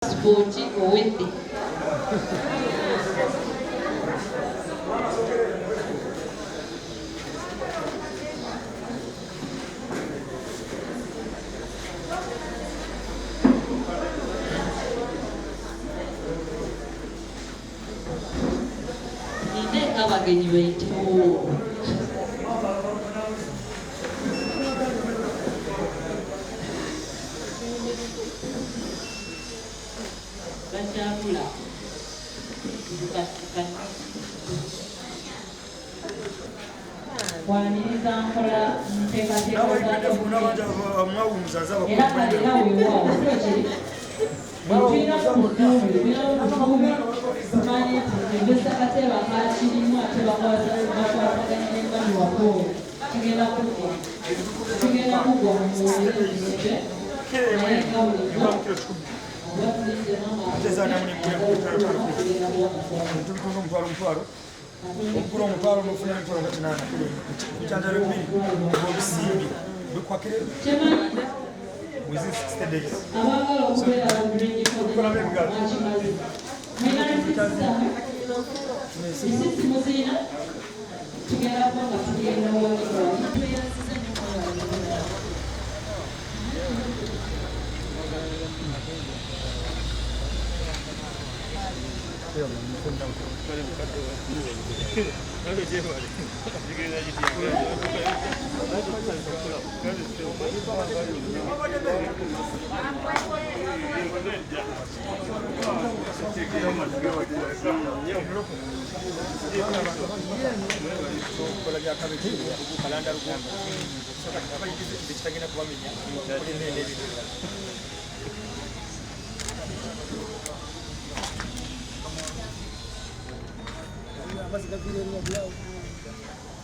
Sporti owedde. Nine abagenyi bayitewo. Bachabula. Waniriza nkola nteekateeka tulina obukuumi tumanyi ebesa kateeba kakirimu ate bakwasaganya n'embani wako tugenda kugwa mu muwulirize naye nga bulijjo Okugula omutwalo n'ofuna emitwalo nga 8 bijanjalo 2 obusimbi bikwakire within 60 days. abagala okubeera isisi muziina tugenda kuba nga tugenda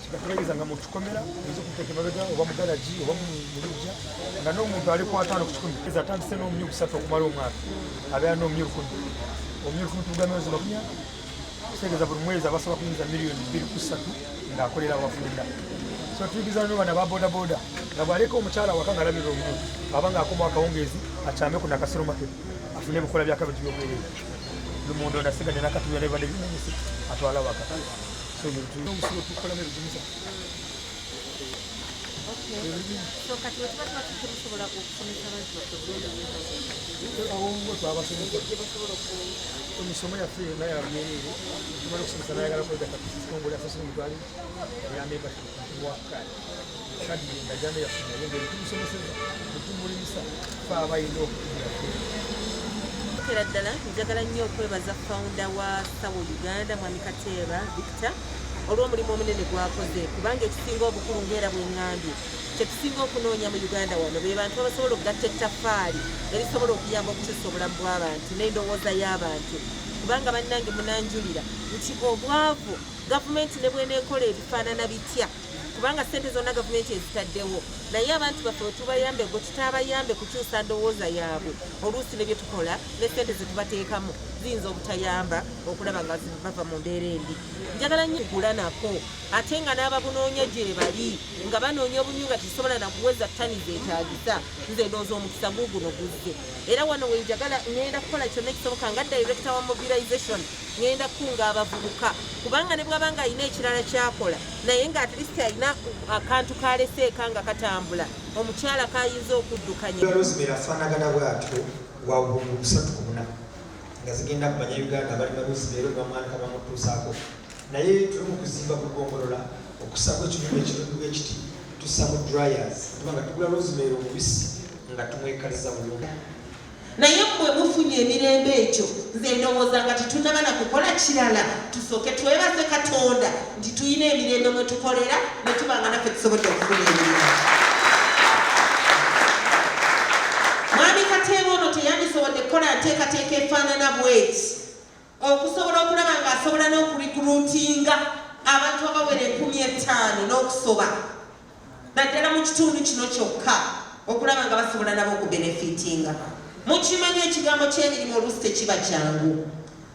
kikaturagiriza nga mutukomera oyinza okuteeka emabega oba mu garaji oba mu lujja nga n'omuntu ali ku 5 ku 10 atandise n'omumyu 3 okumala omwaka abeera n'omumyu 10 omumyu 10 tugamya mwezi makumya kutegeeza buli mwezi abasobola kuyinza miliyoni 2 ku 3 ng'akolera abafunda so tuyigiriza no bana ba bodaboda nga bw'aleka omukyala waka ng'alabira omumyu aba ng'akomawo akawungeezi akyameko nakasero make afune ebikola bya kabeji by'obwerere lumondo ndasiganya nakatubya nebadde bimunyise atwala waka so tulina obusibo tukolamu ebijumisa emisomo yaffe nayabyereere tumala okusomesa nayagala kwega kitongole asasire omutwale eyamemba mwakale kadi endagano yaffe naye ngeri tumusomeseza netumulimisa fe abayina okutugira era ddala njagala nnyo okwebaza founder wa Sao Uganda Mwami Kateeba Victor olw'omulimu omunene gwakoze kubanga ekisinga obukulu ng'era bw'eŋŋambye kyetusinga okunoonya mu Uganda wano be bantu abasobola okugatta ettaffaali erisobola okuyamba okukyusa obulamu bw'abantu n'endowooza y'abantu kubanga bannange munanjulira nti obwavu gavumenti ne bweneekola ebifaanana bitya kubanga ssente zonna gavumenti ezitaddewo naye abantu baffe wetubayambe gwe tutaabayambe kukyusa ndowooza yaabwe oluusi ne bye tukola ne ssente zetubateekamu ziyinza obutayamba okulaba nga bava mu mbeera embi njagala nnyo kugula nako ate nga n'ababunoonya gye bali nga banoonya obunyu nga tekisobola nakuweza ttani zeetaagisa nze ndowooza omukisa guuguno guzze era wano wenjagala ŋŋenda kukola kyonna ekisoboka nga director wa mobilization ŋŋenda kukunga abavubuka kubanga ne bw'aba nga alina ekirala kyakola naye nga at least alina akantu kaleseeka nga katambula omukyala kayinza okuddukanya Rosemary afaanagana bw'atyo wa bubungu 3 nga zigenda ku bannayuganda abali ba Rosemary bamwana kabamutuusaako naye tuli mu kuzimba ku ggongolola okusaako ekinyuma ekirundu ekiti tussa mu dryers tubanga tugula Rosemary omubisi nga tumwekaliza bulungi naye mmwe mufunye emirembe ekyo nze ndowooza nga tetunaba na kukola kirala tusooke twebaze Katonda nti tuyina emirembe mwe tukolera ne tubanga naffe tusobodde okufuna emirembe Mwami Kateeba ono teyandisobodde kukola nteekateeka efaanana bweti okusobola okulaba ng'asobola n'okurikuluutinga abantu abawera 5,000 n'okusoba naddala mu kitundu kino kyokka okulaba nga basobola nabo okubenefitinga mukimanyi ekigambo ky'emirimu oluusi tekiba kyangu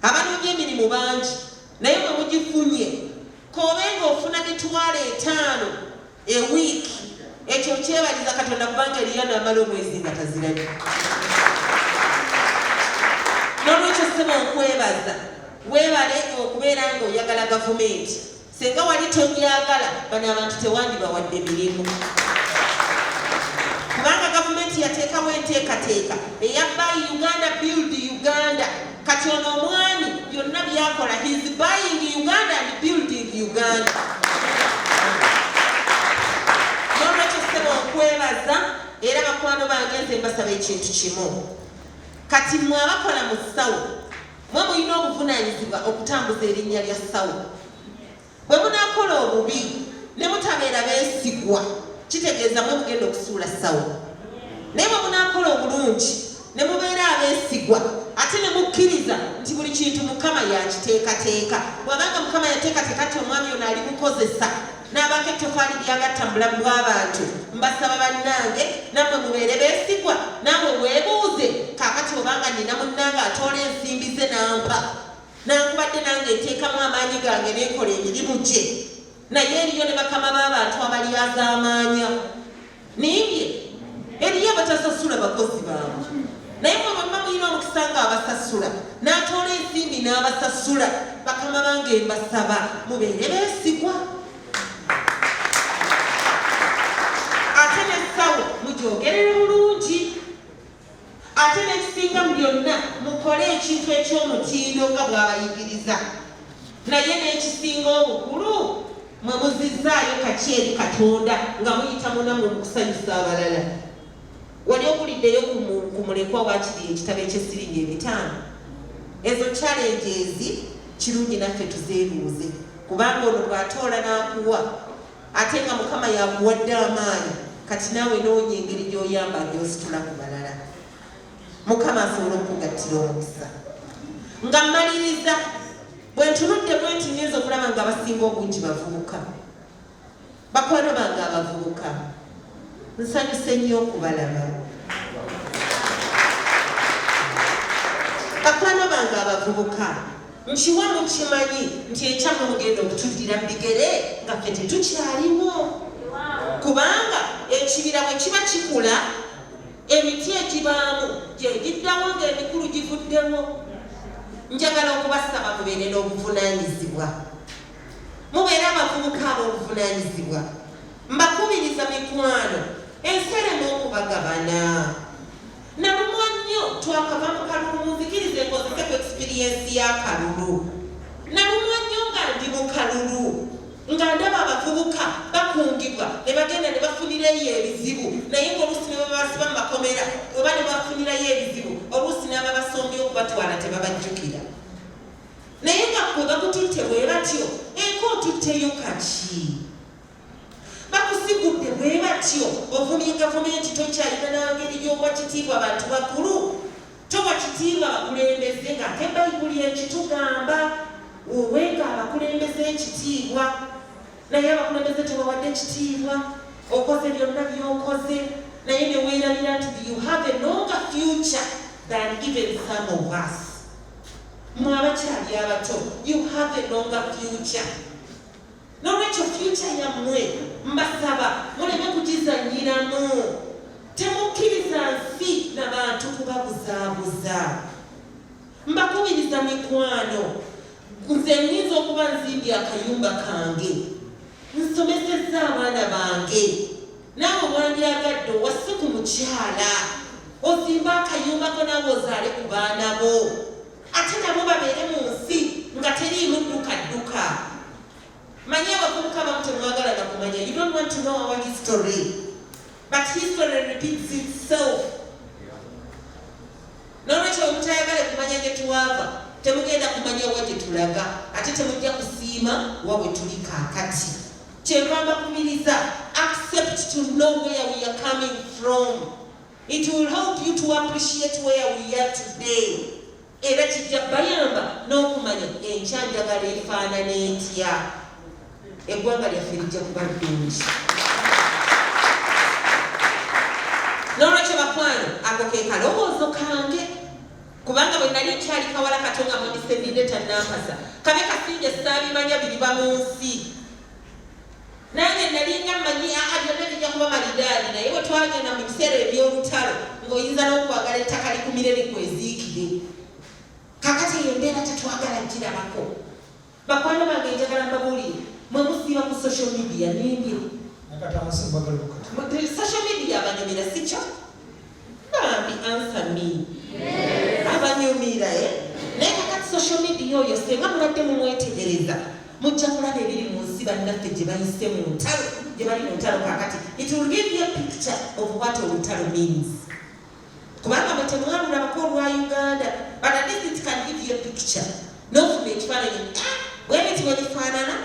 abanoonya emirimu bangi naye bwe mugifunye kobe ng'ofuna mitwalo 5 ewiiki ekyo kyebaliza Katonda kubanga eriyo n'amala omwezi nga taziranye ssebo nkwebaza weebale okubeera ng'oyagala gavumenti singa wali togyagala bano abantu tewandibawadde mirimu kubanga gavumenti yateekawo enteekateeka eya Buy Uganda Build Uganda kati ono omwami byonna byakola his buying Uganda and building Uganda n'olwekyo ssebo nkwebaza era bakwano bange nze mbasaba ekintu kimu kati mmwe abakola mu ssawo mwe mulina obuvunaanyizibwa okutambuza erinnya lya ssawo bwe munaakola obubi ne mutabeera beesigwa kitegeeza mwe mugenda okusuula ssawo naye bwe munaakola obulungi ne mubeera abeesigwa ate ne mukkiriza nti buli kintu mukama yakiteekateeka bwabanga mukama yateekateeka ti omwami ono ali mukozesa n'abaako ettofaali lyagatta mu bulamu bw'abantu mbasaba bannange nammwe mubeere beesigwa naawe weebuuze kaakati obanga nina munnange atoola ensimbi ze nampa nankubadde nange nteekamu amaanyi gange neekola emirimu gye naye eriyo ne bakama b'abantu abalyazaamaanya nimbye eriyo abatasasula bakozi baabwe naye mwe bamma mulina omukisa nga abasasula n'atoola ensimbi n'abasasula bakama bange mbasaba mubeere beesigwa ate n'essawo mugyogerere bulungi ate n'ekisinga mu byonna mukole ekintu eky'omutindo nga bw'abayigiriza naye n'ekisinga obukulu mwe muzizzaayo kaki eri Katonda nga muyita munamu mu kusanyusa abalala wali okuliddeyo ku mulekwa wakiri ekitabo eky'essiringi 5 ezo challenges kirungi naffe tuzeebuuze kubanga ono bw'atoola n'akuwa ate nga mukama yakuwadde amaanyi kati naawe noonya engeri gy'oyamba gy'ositula ku balala mukama asobola okugattira omukisa nga mmaliriza bwe ntunudde bwe nti nnyinza okulaba nga abasinga obungi bavubuka bakwano bange abavubuka nsanyuse nnyo okubalaba bakwano bange abavubuka nkiwa mukimanyi nti ekyamu mugenda okutuddira mu bigere nga ffe tetukyaliwo kubanga ekibira bwe kiba kikula emiti egibaamu gyegiddawo ng'emikulu givuddewo njagala okubasaba mubeere n'obuvunaanyizibwa mubeere abavubuka ab'obuvunaanyizibwa mbakubiriza mikwano enseremu okubagabana nalumwa nnyo twakava mu kalulu munzikirize nkozese ku experiensi y'akalulu nalumwa nnyo nga ndi mu kalulu nga ndaba abavubuka bakungibwa ne bagenda ne bafunirayo ebizibu naye ng'oluusi ne babasiba mu makomera oba ne bafunirayo ebizibu oluusi n'ababasombye okubatwala tebabajjukira naye nga kwe bakututte bwe batyo enka otutteyo kaki bakusigudde bwe batyo ovumye gavumenti tokyalina n'angeri gy'owa kitiibwa abantu bakulu towa kitiibwa abakulembeze ng'ate bayibuli ekitugamba owenga abakulembeze ekitiibwa naye abakulembeze tebawadde ekitiibwa okoze byonna by'okoze naye ne weerabira nti you have a longer future than even some of us mwe abakyali abato you have a longer future n'olwekyo future yammwe mbasaba muleme kugizanyiramu temukkiriza nsi n'abantu kubabuzaabuza mbakubiriza mikwano nze nnyinza okuba nzimbye akayumba kange nsomesezza abaana bange naawe wandyagadde owase ku mukyala ozimba akayumbako naawe ozaale ku baana bo ate nabo babeere mu nsi nga teriimu ddukadduka manye abavubuka bamu temwagala na kumanya you don't want to know our history but history repeats itself n'olwekyo omutayagala kumanya gye tuwava temugenda kumanya wa gye tulaga ate temujja kusiima wa bwe tuli kaakati kyenva mbakumiriza accept to know where we are coming from it will help you to appreciate where we are today era kijja bayamba n'okumanya enkyanjagala efaanana etya eggwanga lyaffe lijja kuba ddungi n'olwekyo bakwano ako ke kalowoozo kange kubanga bwe nali nkyali kawala kato nga Seninde tannampasa kabe kasinge saabimanya biriba mu nsi nange nali nga mmanyi byonna bijja kuba malidaadi naye bwe twagenda mu biseera eby'olutalo ng'oyinza n'okwagala ettaka likumire likweziikire kakati embeera tetwagala girabako. Bakwano bange njagala mbabuulire mwe musiiba ku social media nimbi social media abanyumira sikyo bambi answer me abanyumira naye kakati social media oyo senga mubadde mumwetegereza mujja kulaba ebiri mu nsi bannaffe gye bayise mu ntalo gye bali mu ntalo kakati. It will give you a picture of what olutalo means. Kubanga bwe temwalulabako olwa Uganda, but at least it can give you a picture. N'ofuna ekifaananyi bwebiti bwe bifaanana.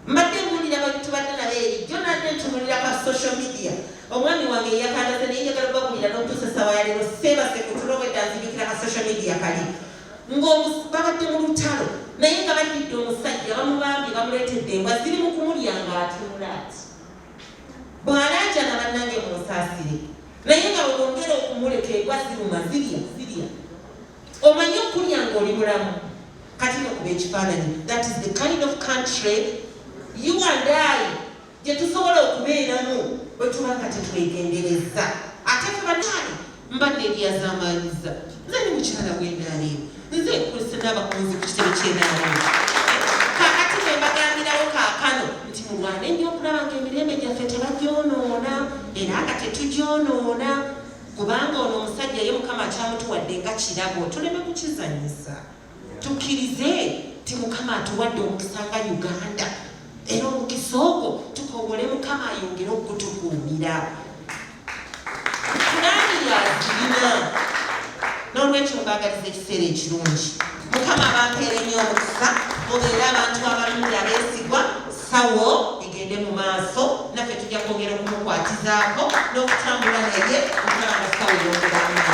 Mbadde mbuulira babitubadde nabo eri jjo nadde ntunulira ka social media. Omwami wange yakandaze naye njagala okubabuulira n'okutuusa essaawa ya leero seebase ku tulo bwe danzibikira ka social media kali. Babadde mu lutalo naye nga baddidde omusajja bamubambye bamuleetedde embwa ziri mu kumulya ng'atunula ati bw'alaajana bannange munsaasire naye nga bwebongera okumuleka embwa ziruma zirya omanyi okulya ng'oli mulamu kati nokuba ekifaananyi. That is the kind of country you and I gye tusobola okubeeramu bwe tuba nga tetwegendereza. Ate fe bannaani mbadde eryazaamanyiza nze ni mukyala w'endaaleero nze nkozesa n'abakonzi ku kitebe ky'endaaleero kakati bwe mbagambirawo kaakano nti mulwane nnyo okulaba ng'emirembe gyaffe tebagyonoona era nga tetugyonoona kubanga ono omusajja ye Mukama kyamutuwadde nga kirabo tuleme kukizanyisa. Tukkirize ti Mukama atuwadde omukisa nga Uganda era omukisa ogwo tukowole Mukama ayongere okutukuumira. Pulaani yazirina n'olwekyo mbaagaliza ekiseera ekirungi. Mukama abampeere nnyo omukisa mubeere abantu abalungi abeesigwa. Sawo egende mu maaso naffe tujja kwongera okumukwatizaako n'okutambula naye okulaba nga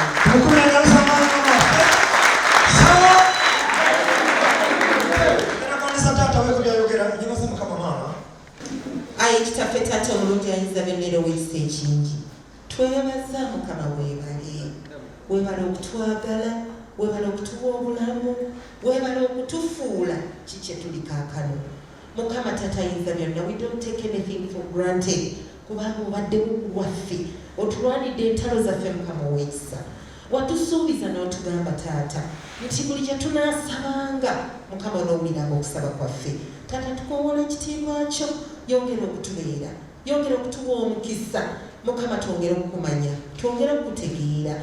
Sawo yongera ayi kitaffe taata omulungi ayinza byonna ow'ekisa ekingi. Twebaza Mukama weebale okutwagala, weebale okutuwa obulamu, weebale okutufuula kikye tuli kaakano. Mukama taata ayinza byonna, we don't take anything for granted kubanga obaddewo ku lwaffe otulwanidde entalo zaffe Mukama ow'ekisa. Watusuubiza n'otugamba taata nti buli kye tunaasabanga Mukama onoowuliranga okusaba kwaffe. Taata tukoowola ekitiibwa kyo, yongera okutubeera, yongera okutuwa omukisa. Mukama twongere okukumanya, twongere okukutegeera.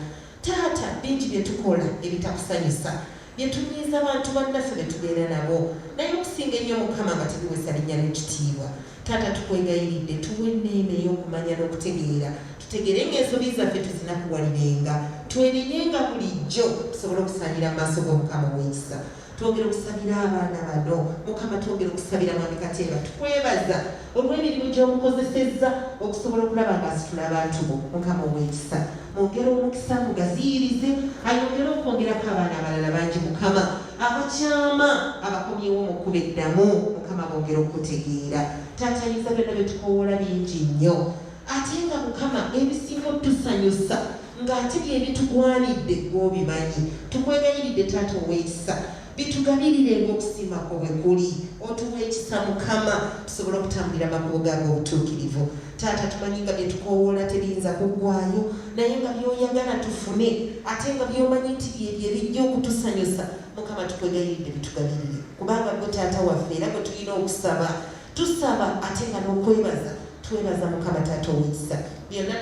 Taata bingi bye tukola ebitakusanyusa bye tunyiiza abantu bannaffe be tubeera nabo naye okusinga ennyo Mukama nga tubiwesa linnya n'ekitiibwa. Taata tukwegayiridde tuwe enneema ey'okumanya n'okutegeera, tutegere ng'ensobi zaffe tuzinakuwalirenga, twenenyenga bulijjo tusobole okusaanyira mu maaso g'Omukama ow'ekisa. Twongere okusabira abaana bano Mukama, twongere okusabira Mwami Kateeba. Tukwebaza olw'emirimu gy'omukozesezza okusobola okulaba ng'asitula abantu bo Mukama ow'ekisa. Mwongere omukisa mugaziyirize, ayongere okwongerako abaana abalala bangi Mukama abakyama abakomyewo mu kkuba eddamu Mukama bongere okutegeera. Taata ayinza byonna bye tukowoola bingi nnyo ate nga Mukama ebisinga otusanyusa ng'ate byebitugwanidde gw'obimanyi. Tukwegayiridde Taata ow'ekisa bitugabirirenga okusiimako bwe kuli, otuwa ekisa Mukama tusobole okutambulira amakubo gaago obutuukirivu. Taata tumanyi nga bye tukoowoola tebiyinza kuggwaayo naye nga by'oyagala tufune ate nga by'omanyi nti byebyo ebijja okutusanyusa Mukama tukwegayiridde bitugabirire kubanga gwe Taata waffe era gwe tulina okusaba tusaba ate nga n'okwebaza twebaza Mukama Taata ow'ekisa byonna